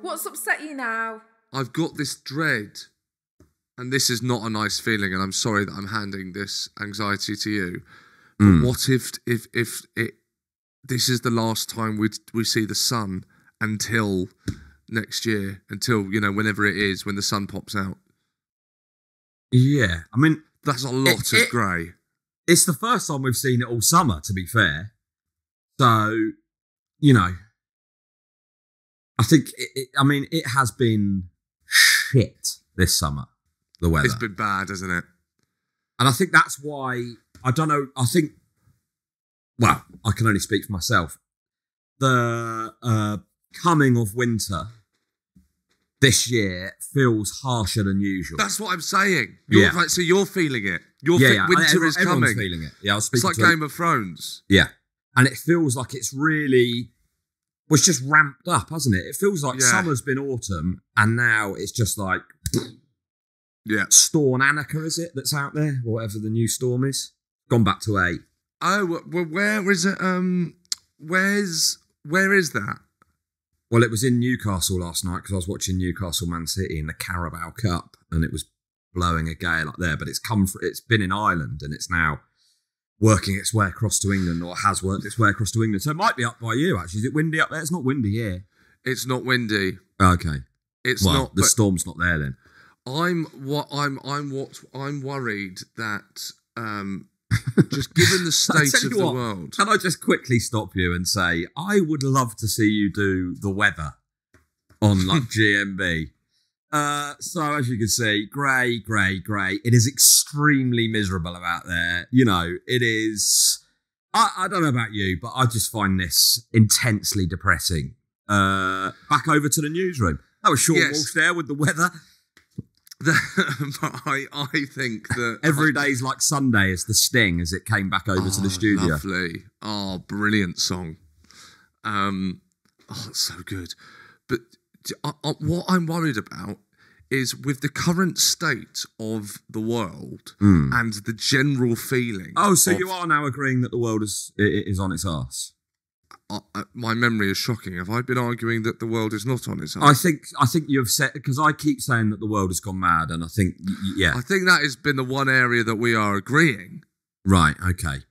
What's upset you now? I've got this dread, and this is not a nice feeling, and I'm sorry that I'm handing this anxiety to you. But what if this is the last time we see the sun until next year, until, you know, whenever it is, when the sun pops out? Yeah, I mean, that's a lot of grey. It's the first time we've seen it all summer, to be fair. So, you know, I think, it has been shit this summer, the weather. It's been bad, hasn't it? And I think that's why, I don't know, I can only speak for myself. The coming of winter this year feels harsher than usual. That's what I'm saying. So you're feeling it. Winter is coming. Everyone's feeling it. Yeah, it's like Game of Thrones. Yeah. And it feels like it's really... Well, it's just ramped up, hasn't it? It feels like summer's been autumn, and now it's just like... Storm Annika, is it, that's out there? Whatever the new storm is. Gone back to 8. Oh, well, where is it? Where is that? Well, it was in Newcastle last night, because I was watching Newcastle Man City in the Carabao Cup, and it was blowing a gale up there, but it's been in Ireland, and it's now working its way across to England, or has worked its way across to England. So it might be up by you, actually. Is it windy up there? It's not windy here. It's not windy. Okay. It's not. The storm's not there then. I'm worried that just given the state of the world. Can I just quickly stop you and say I would love to see you do the weather on like GMB. So as you can see, grey. It is extremely miserable out there. You know, it is. I don't know about you, but I just find this intensely depressing. Back over to the newsroom. That was Sean Walsh there with the weather. I think that every day's like Sunday as the Sting as it came back over to the studio. Lovely. Oh, brilliant song. It's so good. But what I'm worried about is with the current state of the world and the general feeling. Oh, so you are now agreeing that the world is on its arse? My memory is shocking. Have I been arguing that the world is not on its arse? I think you've said, because I keep saying that the world has gone mad, and I think I think that has been the one area that we are agreeing. Right. Okay.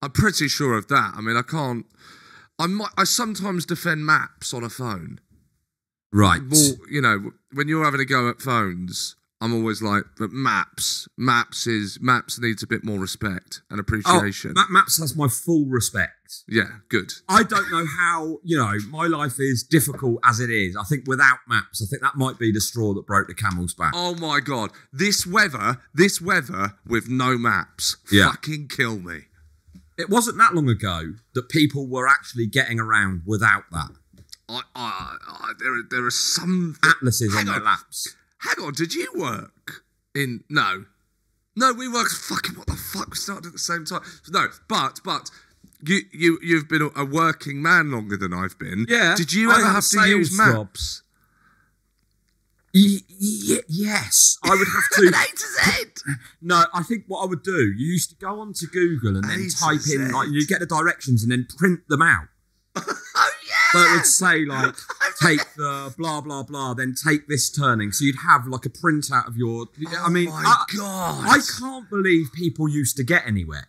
I'm pretty sure of that. I mean, I sometimes defend maps on a phone. Right. Well, you know, when you're having a go at phones, I'm always like, but maps needs a bit more respect and appreciation. Oh, maps has my full respect. Yeah, good. I don't know how, you know, my life is difficult as it is. I think without maps, I think that might be the straw that broke the camel's back. Oh my God. This weather with no maps, fucking kill me. It wasn't that long ago that people were actually getting around without that. There are some atlases on their laps. Hang on, did you work in... No, we worked... Fucking what the fuck? We started at the same time. No, but you've been a working man longer than I've been. Yeah. Did you ever have to use maps? Yes, I would have to. A to Z. No, I think what I would do, you used to go onto Google and then type in, like, you get the directions and then print them out. Oh, yeah. So it would say, like, take the blah, blah, blah, then take this turning. So you'd have, like, a printout of your... I mean, God. I can't believe people used to get anywhere.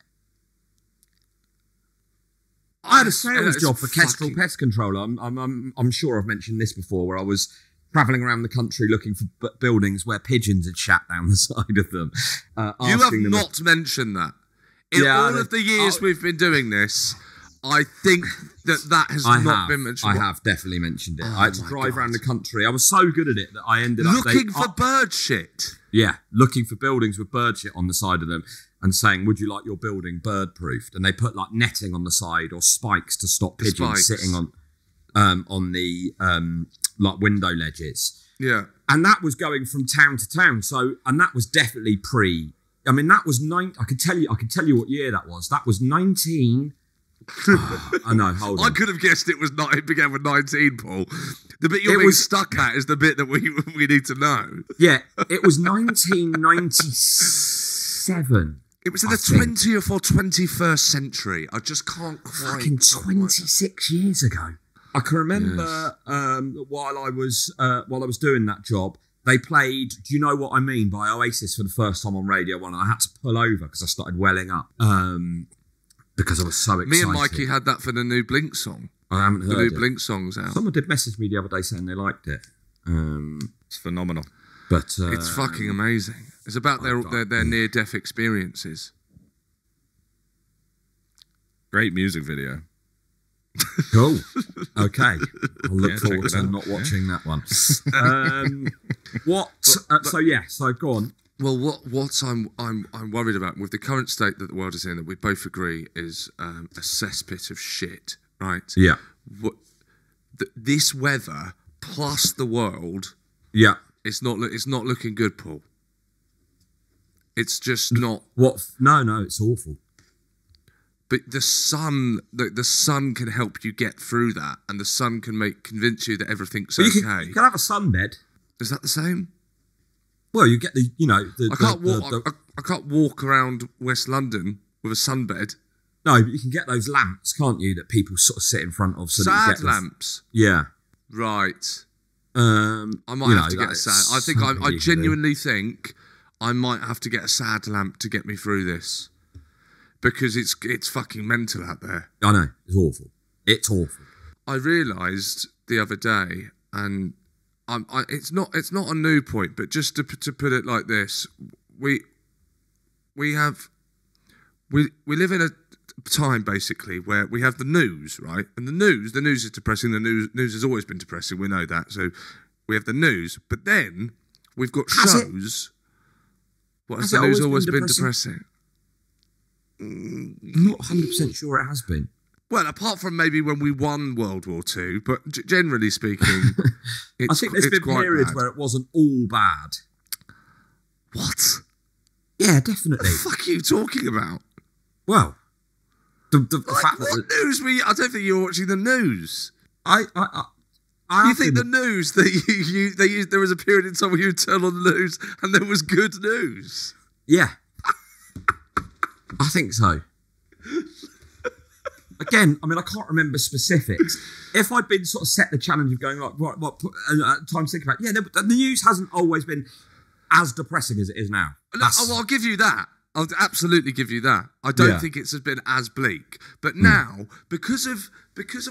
I had a sales job for Kestrel Pest Control. I'm sure I've mentioned this before, where I was travelling around the country looking for buildings where pigeons had shat down the side of them. You have not mentioned that. In all of the years we've been doing this, I think that has not been mentioned. I have definitely mentioned it. I had to drive around the country. I was so good at it that I ended up... Looking for bird shit. Yeah, looking for buildings with bird shit on the side of them and saying, would you like your building bird-proofed? And they put like netting on the side or spikes to stop pigeons sitting on the like window ledges. Yeah. And that was going from town to town. So, and that was definitely I mean, that was I can tell you what year that was. That was I know, hold on. I could have guessed it began with 19, Paul. The bit you're being stuck at is the bit that we need to know. Yeah, it was 1997. It was in the 20th or 21st century. I just can't quite... Fucking 26 years ago. I can remember while I was doing that job, they played Do You Know What I Mean by Oasis for the first time on Radio 1. And I had to pull over because I started welling up because I was so excited. Me and Mikey had that for the new Blink song. I haven't heard the new it. Blink song's out. Someone did message me the other day saying they liked it. It's phenomenal. But it's fucking amazing. It's about their near-death experiences. Great music video. Cool. Okay. I'll look check forward it to out. not watching that one. So go on. Well, what I'm worried about with the current state that the world is in, that we both agree is a cesspit of shit, right? Yeah. This weather plus the world, Yeah. it's not looking good, Paul. It's just not. What? No, it's awful. But the sun can help you get through that, and the sun can convince you that everything's But okay. you can have a sunbed. Is that the same? Well, you get the. I can't walk around West London with a sunbed. No, but you can get those lamps, can't you? That people sort of sit in front of. So that you Sad get lamps. Yeah. Right. I I might have to get a sad. I genuinely think I might have to get a sad lamp to get me through this, because it's fucking mental out there. I know, it's awful. It's awful. I realised the other day, and it's not a new point, but just to put it like this, we live in a time basically where we have the news, right? And the news is depressing. The news has always been depressing. We know that. So we have the news, but then we've got shows. What, has the news always been depressing? I'm not 100% sure it has been. Well, apart from maybe when we won World War II, but generally speaking, I think there's been periods where it wasn't all bad. What? Yeah, definitely. What the fuck are you talking about? Well, the Like, fact what that news? I don't think you're watching the news. I You think the news that they used? There was a period in time where you would turn on the news and there was good news. Yeah, I think so. Again, I mean, I can't remember specifics. If I'd been sort of set the challenge of going like, what time to think about? Yeah, the news hasn't always been as depressing as it is now. I'll give you that. I'll absolutely give you that. I don't think it's been as bleak, but now because of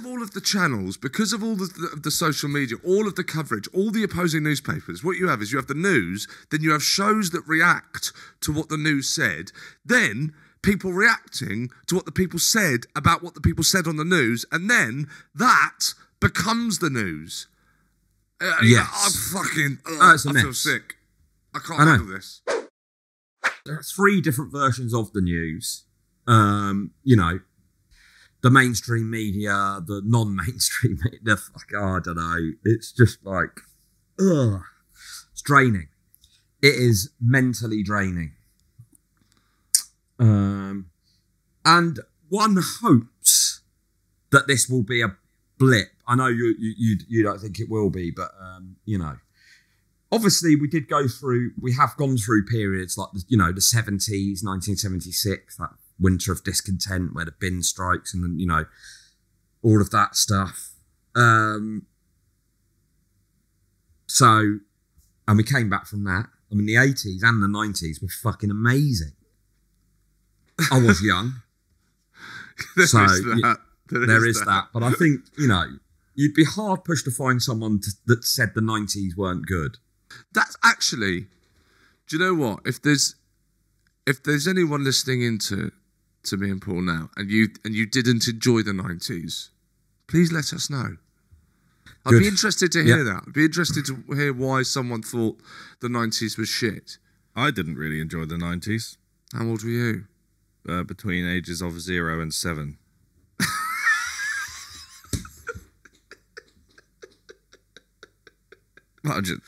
all of the channels, because of all the social media, all of the coverage, all the opposing newspapers, what you have is you have the news, then you have shows that react to what the news said, then people reacting to what the people said about what the people said on the news, and then that becomes the news. Yes. I it's a feel mess. sick. I can't handle this. There are 3 different versions of the news. The mainstream media, the non-mainstream media. I don't know. It's just like, it's draining. It is mentally draining. And one hopes that this will be a blip. I know you don't think it will be, but obviously we have gone through periods like the 70s, 1976, that winter of discontent where the bin strikes and all of that stuff. And we came back from that. I mean, the 80s and the 90s were fucking amazing. I was young. There is that. But I think, you'd be hard pushed to find someone that said the 90s weren't good. That's actually, do you know what? If there's anyone listening into me and Paul now, and you didn't enjoy the 90s, please let us know. I'd be interested to hear that. I'd be interested to hear why someone thought the 90s was shit. I didn't really enjoy the 90s. How old were you? Between ages of 0 and 7. I didn't.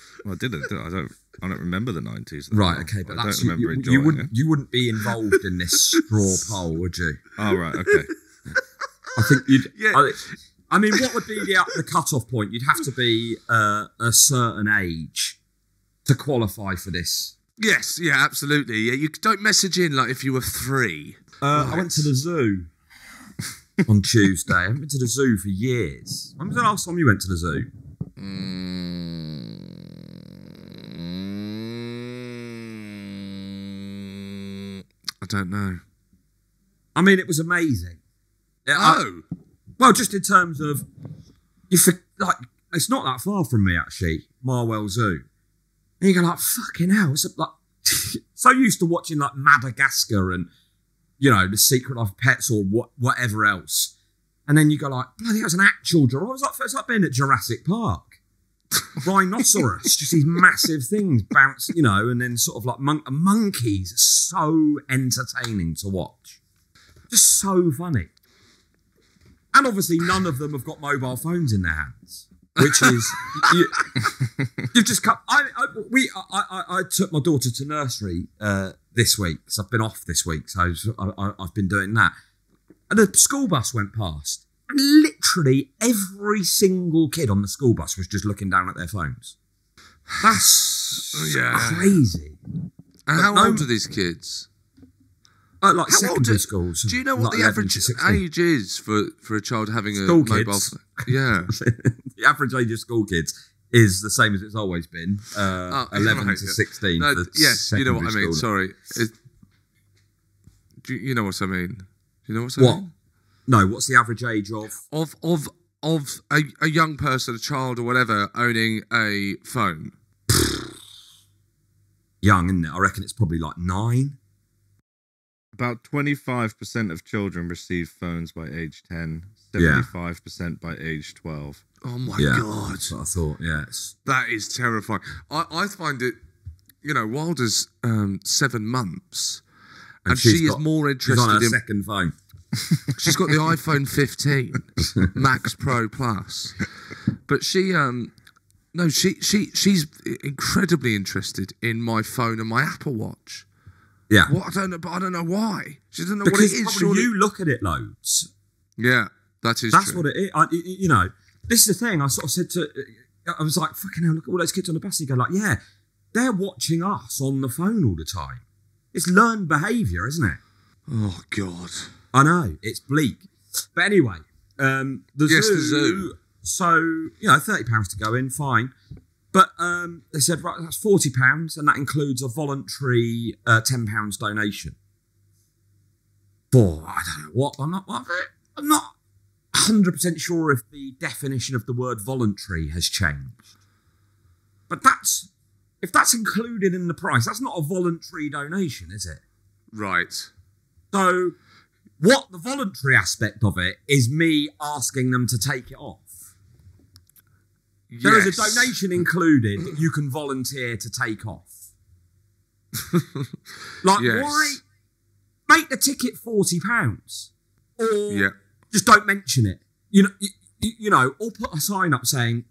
I don't remember the 90s. Right. Okay, but I that's don't remember enjoying it. You wouldn't be involved in this straw poll, would you? Oh, right. Okay. I think you'd. Yeah. I mean, what would be the cut-off point? You'd have to be a certain age to qualify for this. Yes, yeah, absolutely. Yeah, you don't message in like if you were 3. I went to the zoo on Tuesday. I haven't been to the zoo for years. When was the last time you went to the zoo? I don't know. I mean, it was amazing. Well, just in terms of it's not that far from me actually, Marwell Zoo. And you go like, fucking hell! It's like so used to watching like Madagascar and The Secret Life of Pets or whatever else, and then you go like, bloody, that was an actual giraffe. It's like being at Jurassic Park. Rhinoceros, just these massive things bounce, and then sort of like monkeys. So entertaining to watch, just so funny. And obviously, none of them have got mobile phones in their hands, which is you've just cut. I took my daughter to nursery this week, so I've been off this week, so I've been doing that. And the school bus went past, and literally every single kid on the school bus was just looking down at their phones. That's crazy. And how old are these kids? Like secondary schools. Do you know what the average age is for a child having a school mobile kids? phone? Yeah. The average age of school kids is the same as it's always been. 11 to 16. No, yes, you know what I mean. Sorry. Do you know what I mean? Do you know what I mean? No, what's the average age of a young person, a child or whatever, owning a phone? Young, isn't it? I reckon it's probably like 9. About 25% of children receive phones by age 10, 75% by age 12. Oh my God. That's what I thought, yes. That is terrifying. I find it, Wilder's 7 months and she is more interested she's on her in... second phone. She's got the iPhone 15 Max Pro Plus. But she's incredibly interested in my phone and my Apple Watch. Yeah. What I don't know, but I don't know why. She doesn't know because what it is. Probably you look at it loads. Yeah, that's true. What it is. This is the thing. I sort of said I was like, fucking hell, look at all those kids on the bus. And you go like, yeah, they're watching us on the phone all the time. It's learned behaviour, isn't it? Oh God. I know, it's bleak. But anyway, the zoo. So, £30 to go in, fine. But they said, right, that's £40, and that includes a voluntary £10 donation. I don't know what. I'm not 100% sure if the definition of the word voluntary has changed. But if that's included in the price, that's not a voluntary donation, is it? Right. So, what the voluntary aspect of it is me asking them to take it off. Yes. There is a donation included that you can volunteer to take off. Why make the ticket £40 or just don't mention it? Or put a sign up saying,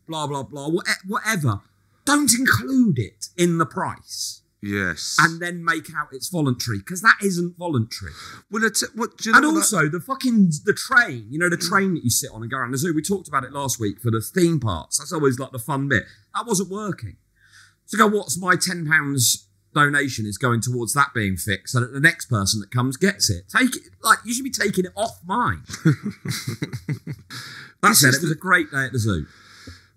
blah blah blah, whatever. Don't include it in the price. Yes, and then make out it's voluntary because that isn't voluntary. Well, the train, the train that you sit on and go around the zoo. We talked about it last week for the theme parks. That's always like the fun bit. That wasn't working. So what's my £10 donation is going towards that being fixed, so that the next person that comes gets it. Take it, you should be taking it off mine. That's it. It was a great day at the zoo.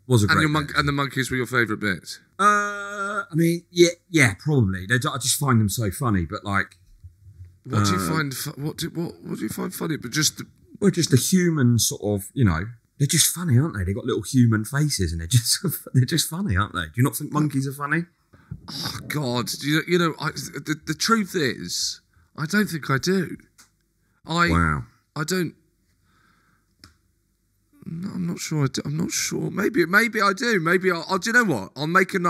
And the monkeys were your favourite bit? I mean, yeah, probably. I just find them so funny. But what do you find? What do you find funny? But just the human sort of, they're just funny, aren't they? They've got little human faces, and they're just funny, aren't they? Do you not think monkeys are funny? Oh God, the truth is, I don't think I do. Wow. I don't. No, I'm not sure. I'm not sure. Maybe I do. Maybe I'll. Do you know what? I'll make an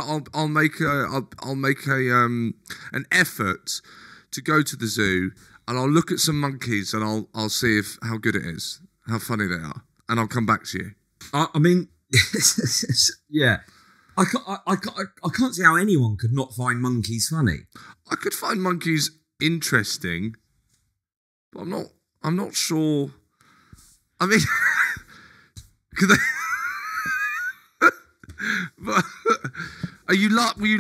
effort to go to the zoo, and I'll look at some monkeys, and I'll see how good it is, how funny they are, and I'll come back to you. I mean, yeah. I can't see how anyone could not find monkeys funny. I could find monkeys interesting, but I'm not sure. I mean, could they... But, were you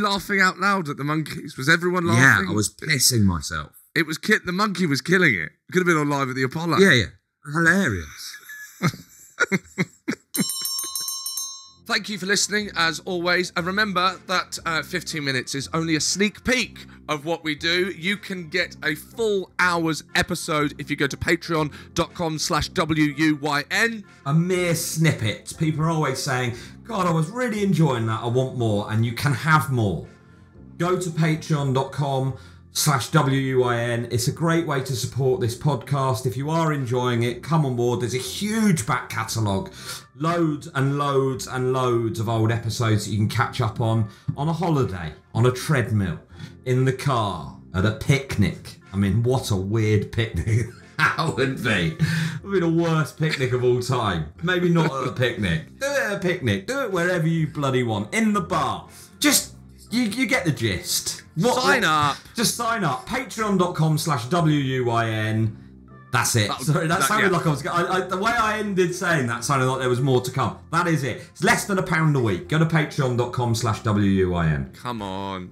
laughing out loud at the monkeys? Was everyone laughing? Yeah, I was pissing myself. It was the monkey was killing it. Could have been on Live at the Apollo. Yeah. Hilarious. Thank you for listening, as always. And remember that 15 minutes is only a sneak peek of what we do. You can get a full hour's episode if you go to patreon.com/WUYN. A mere snippet. People are always saying, God, I was really enjoying that. I want more. And you can have more. Go to patreon.com/WUYN. It's a great way to support this podcast. If you are enjoying it, come on board. There's a huge back catalogue. Loads and loads and loads of old episodes that you can catch up on a holiday, on a treadmill, in the car, at a picnic. I mean, what a weird picnic that would be. It would be the worst picnic of all time. Maybe not at a picnic. Do it at a picnic. Do it wherever you bloody want. In the bar. Just, you get the gist. Sign up. Just sign up. Patreon.com/WUYN. That's it. Sorry, that sounded like I was... the way I ended saying that sounded like there was more to come. That is it. It's less than £1 a week. Go to patreon.com/WUYN. Come on.